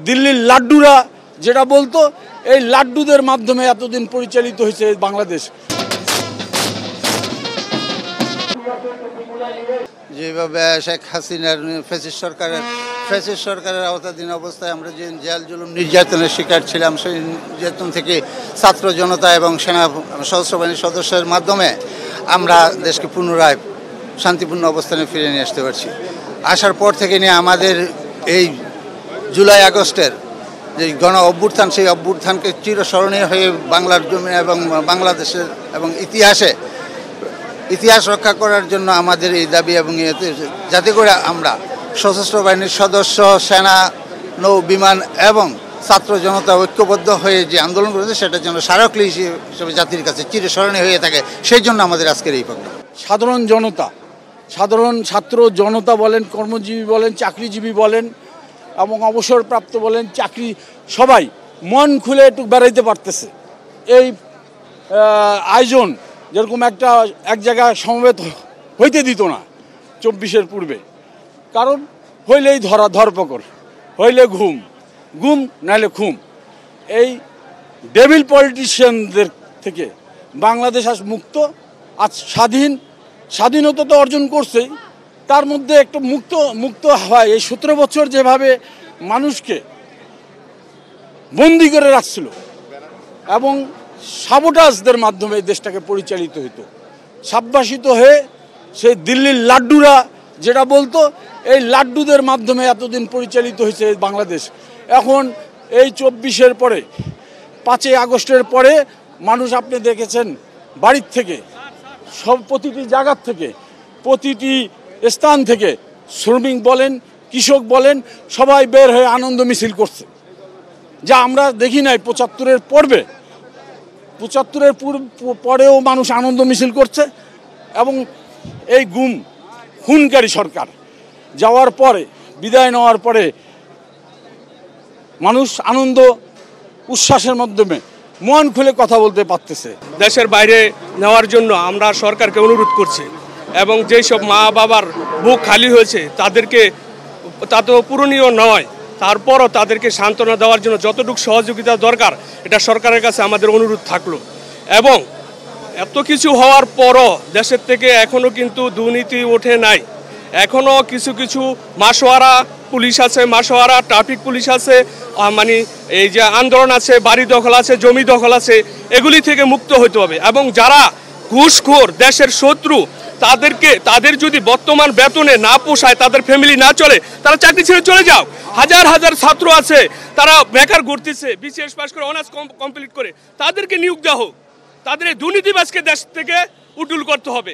দিল্লির লাড্ডুরা যেটা বলতো, এই লাড্ডুদের মাধ্যমে এতদিন পরিচালিত হয়েছে বাংলাদেশ। যেভাবে শেখ হাসিনার ফ্যাসিস্ট সরকারের আওতাধীন অবস্থায় আমরা যে জেল জুলুম নির্যাতনের শিকার ছিলাম, সেই নির্যাতন থেকে ছাত্র জনতা এবং সেনা সশস্ত্র বাহিনীর সদস্যের মাধ্যমে আমরা দেশকে পুনরায় শান্তিপূর্ণ অবস্থানে ফিরে নিয়ে আসতে পারছি। আসার পর থেকে নিয়ে আমাদের এই জুলাই আগস্টের যে গণ অভ্যুত্থান, সেই অভ্যুত্থানকে চিরস্মরণীয় হয়ে বাংলার জমি এবং বাংলাদেশের এবং ইতিহাস রক্ষা করার জন্য আমাদের এই দাবি, এবং যাতে করে আমরা সশস্ত্র বাহিনীর সদস্য, সেনা, নৌ, বিমান এবং ছাত্র জনতা ঐক্যবদ্ধ হয়ে যে আন্দোলন করেছে, সেটা যেন স্মারকলিপি হিসেবে জাতির কাছে চিরস্মরণীয় হয়ে থাকে, সেই জন্য আমাদের আজকের এই প্রোগ্রাম। সাধারণ ছাত্র জনতা বলেন, কর্মজীবী বলেন, চাকরিজীবী বলেন এবং অবসরপ্রাপ্ত বলেন, চাকরি, সবাই মন খুলে একটু বেড়াইতে পারতেছে। এই আয়োজন যেরকম এক জায়গায় সমবেত হইতে দিত না 24-এর পূর্বে, কারণ হইলেই ধরপকড়, হইলে গুম নাইলে খুম। এই ডেভিল পলিটিশিয়ানদের থেকে বাংলাদেশ আজ মুক্ত, আজ স্বাধীনতা তো অর্জন করছেই, তার মধ্যে একটু মুক্ত হয়। এই 17 বছর যেভাবে মানুষকে বন্দি করে রাখছিল এবং সাবোটাজদের মাধ্যমে দেশটাকে পরিচালিত হতো, সাব্বাসিত হয়ে সেই দিল্লির লাড্ডুরা যেটা বলতো, এই লাড্ডুদের মাধ্যমে এতদিন পরিচালিত হয়েছে বাংলাদেশ। এখন এই 24-এর পরে, 5ই আগস্টের পরে মানুষ, আপনি দেখেছেন, বাড়ির থেকে প্রতিটি জায়গার থেকে, প্রতিটি স্থান থেকে, শ্রমিক বলেন, কৃষক বলেন, সবাই বের হয়ে আনন্দ মিছিল করছে, যা আমরা দেখি নাই 75-এর পূর্বে। 75-এর পরেও মানুষ আনন্দ মিছিল করছে। এবং এই খুনকারী সরকার যাওয়ার পরে, বিদায় নেওয়ার পরে মানুষ আনন্দ উচ্ছ্বাসের মাধ্যমে মন খুলে কথা বলতে পারতেছে। দেশের বাইরে নেওয়ার জন্য আমরা সরকারকে অনুরোধ করছি, এবং যেই সব মা বাবার বুক খালি হয়েছে তাদেরকে, তা তো পূরণীয় নয়, তারপরও তাদেরকে সান্ত্বনা দেওয়ার জন্য যতটুকু সহযোগিতা দরকার, এটা সরকারের কাছে আমাদের অনুরোধ থাকলো। এবং এত কিছু হওয়ার পরও দেশের থেকে এখনও কিন্তু দুর্নীতি ওঠে নাই। এখনও কিছু মাসোয়ারা পুলিশ আছে, মাসোয়ারা ট্রাফিক পুলিশ আছে, মানে এই যে আন্দোলন আছে, বাড়ি দখল আছে, জমি দখল আছে, এগুলি থেকে মুক্ত হতে হবে। এবং যারা ঘুষখোর, দেশের শত্রু, তাদের যদি বর্তমান বেতনে না পোষায়, তাদের ফ্যামিলি না চলে, তারা চাকরি ছেড়ে চলে যাও। হাজার ছাত্র আছে, তারা বেকার ঘুরতেছে, বিসিএস পাস করে, অনার্স কমপ্লিট করে, তাদেরকে নিয়োগ দেওয়া হোক। তাদের এই দুর্নীতিবাজকে দেশ থেকে উডুল করতে হবে।